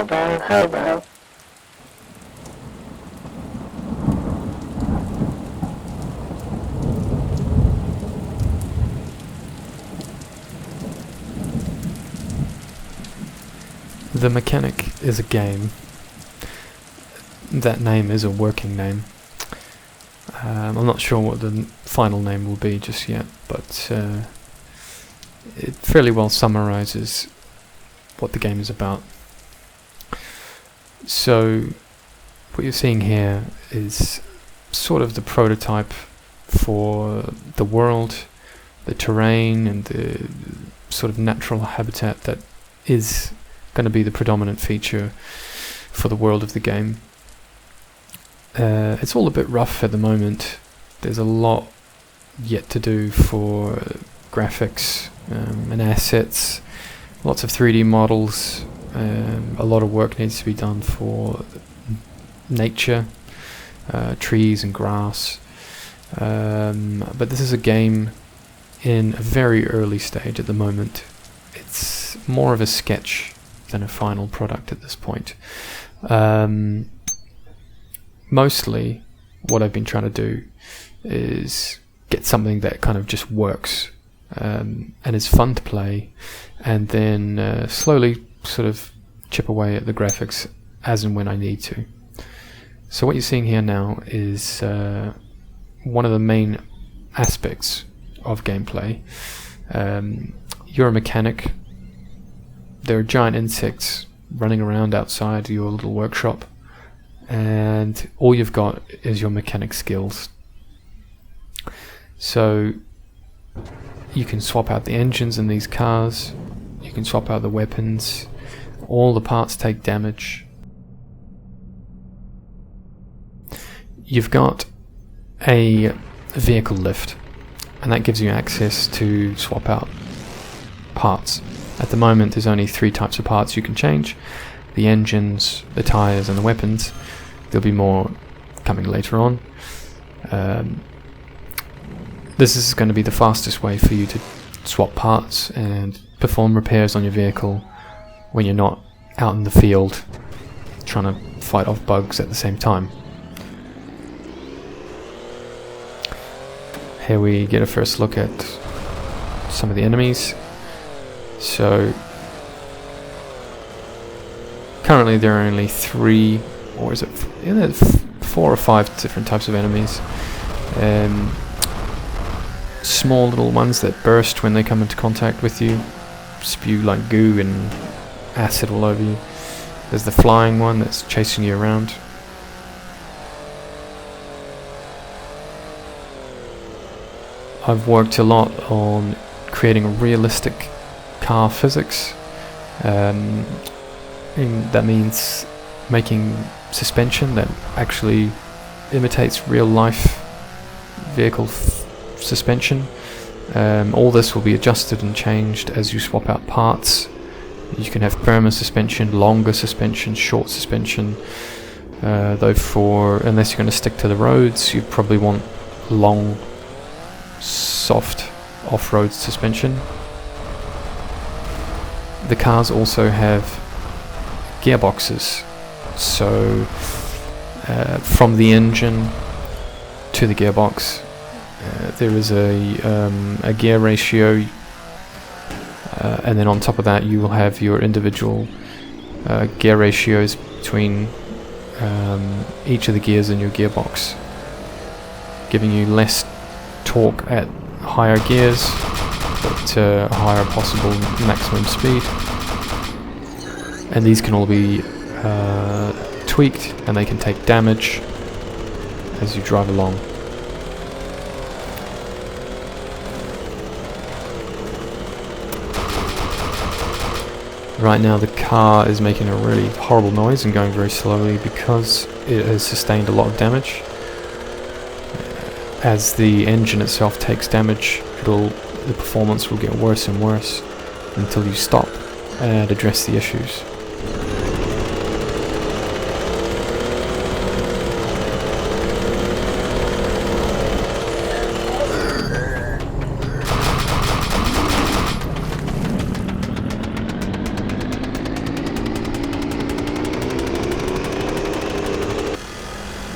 hobo. The Mechanic is a game. That name is a working name. I'm not sure what the final name will be just yet, but it fairly well summarizes what the game is about. So what you're seeing here is sort of the prototype for the world, the terrain, and the sort of natural habitat that is going to be the predominant feature for the world of the game. It's all a bit rough at the moment. There's a lot yet to do for graphics and assets, lots of 3D models. A lot of work needs to be done for nature, trees and grass. But this is a game in a very early stage at the moment. It's more of a sketch than a final product at this point. Mostly what I've been trying to do is get something that kind of just works and is fun to play, and then slowly sort of chip away at the graphics as and when I need to. So what you're seeing here now is one of the main aspects of gameplay. You're a mechanic. There are giant insects running around outside your little workshop, and all you've got is your mechanic skills. So you can swap out the engines in these cars, you can swap out the weapons, all the parts take damage. You've got a vehicle lift, and that gives you access to swap out parts. At the moment there's only 3 types of parts you can change: the engines, the tyres and the weapons. There'll be more coming later on. This is going to be the fastest way for you to swap parts and perform repairs on your vehicle when you're not out in the field trying to fight off bugs at the same time. Here we get a first look at some of the enemies. So currently there are only 3, or is it 4 or 5 different types of enemies. Small little ones that burst when they come into contact with you, spew like goo and acid all over you. There's the flying one that's chasing you around. I've worked a lot on creating a realistic car physics. And that means making suspension that actually imitates real life vehicle suspension. All this will be adjusted and changed as you swap out parts. You can have firmer suspension, longer suspension, short suspension. Though unless you're going to stick to the roads, you probably want long, soft off-road suspension. The cars also have gearboxes, so from the engine to the gearbox there is a gear ratio, and then on top of that you will have your individual gear ratios between each of the gears in your gearbox, giving you less torque at higher gears but higher possible maximum speed. And these can all be tweaked, and they can take damage as you drive along. Right now the car is making a really horrible noise and going very slowly because it has sustained a lot of damage. As the engine itself takes damage, the performance will get worse and worse until you stop and address the issues.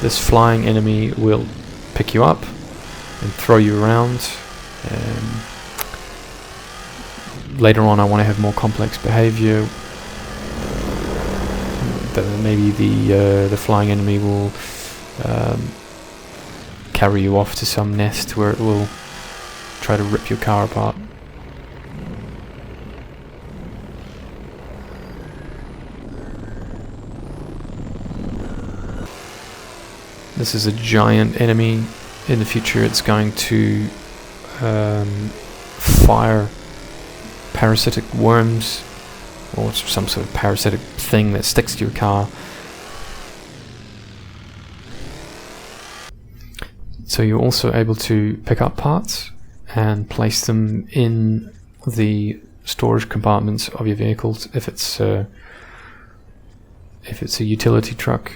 this flying enemy will pick you up and throw you around. Later on I want to have more complex behavior. Maybe the flying enemy will carry you off to some nest where it will try to rip your car apart. This is a giant enemy. In the future it's going to fire parasitic worms or some sort of parasitic thing that sticks to your car. So you're also able to pick up parts and place them in the storage compartments of your vehicles. If it's a utility truck,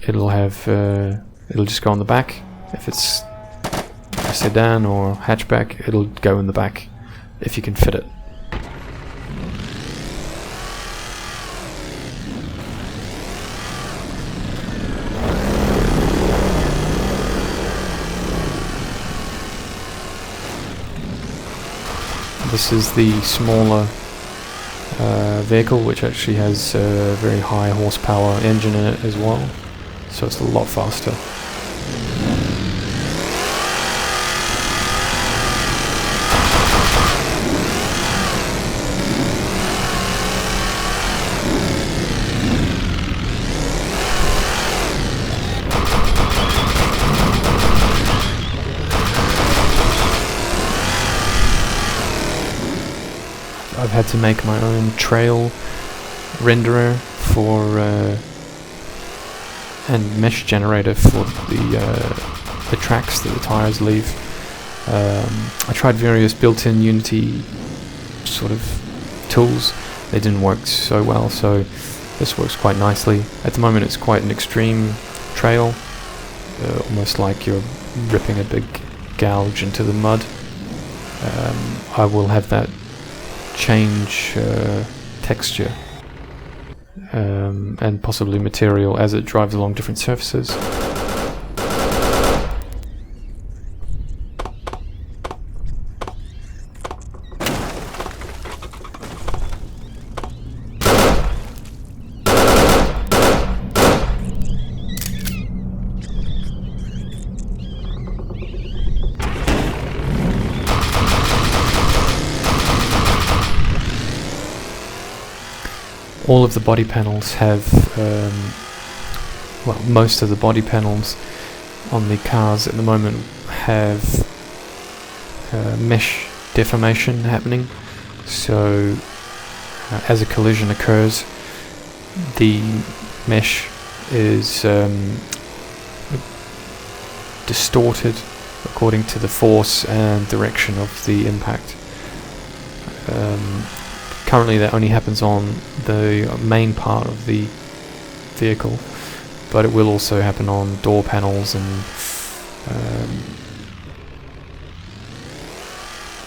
it'll just go on the back. If it's a sedan or hatchback, it'll go in the back if you can fit it. This is the smaller vehicle, which actually has a very high horsepower engine in it as well, so it's a lot faster. I've had to make my own trail renderer for and mesh generator for the tracks that the tires leave. I tried various built-in Unity sort of tools. They didn't work so well, so this works quite nicely. At the moment it's quite an extreme trail, almost like you're ripping a big gouge into the mud. I will have that change texture and possibly material as it drives along different surfaces. All of the body panels have, well, most of the body panels on the cars at the moment have mesh deformation happening. So as a collision occurs, the mesh is distorted according to the force and direction of the impact. Currently that only happens on the main part of the vehicle, but it will also happen on door panels and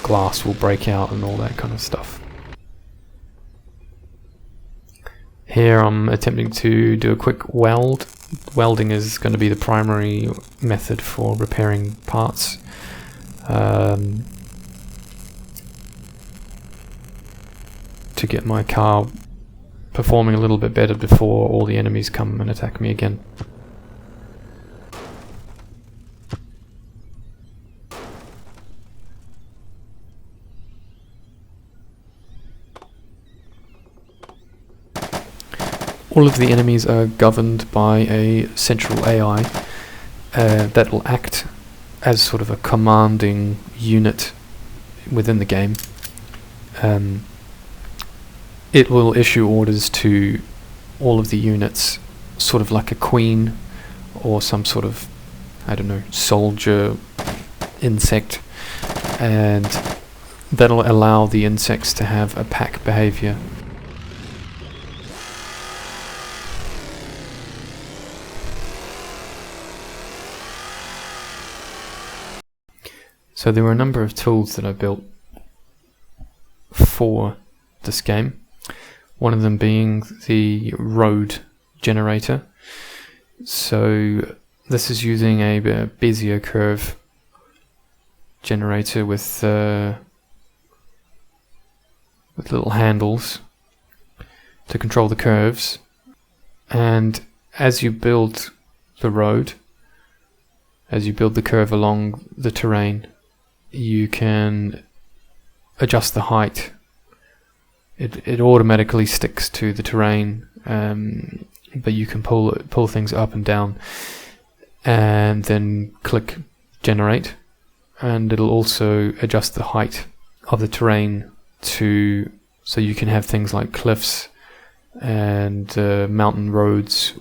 glass will break out and all that kind of stuff. Here I'm attempting to do a quick weld. Welding is going to be the primary method for repairing parts. To get my car performing a little bit better before all the enemies come and attack me again. All of the enemies are governed by a central AI that will act as sort of a commanding unit within the game. It will issue orders to all of the units, sort of like a queen or some sort of, I don't know, soldier insect, and that'll allow the insects to have a pack behavior. So there were a number of tools that I built for this game. One of them being the road generator. So this is using a Bezier curve generator with little handles to control the curves. And as you build the road, as you build the curve along the terrain, you can adjust the height. It automatically sticks to the terrain, but you can pull things up and down, and then click generate, and it'll also adjust the height of the terrain so you can have things like cliffs and mountain roads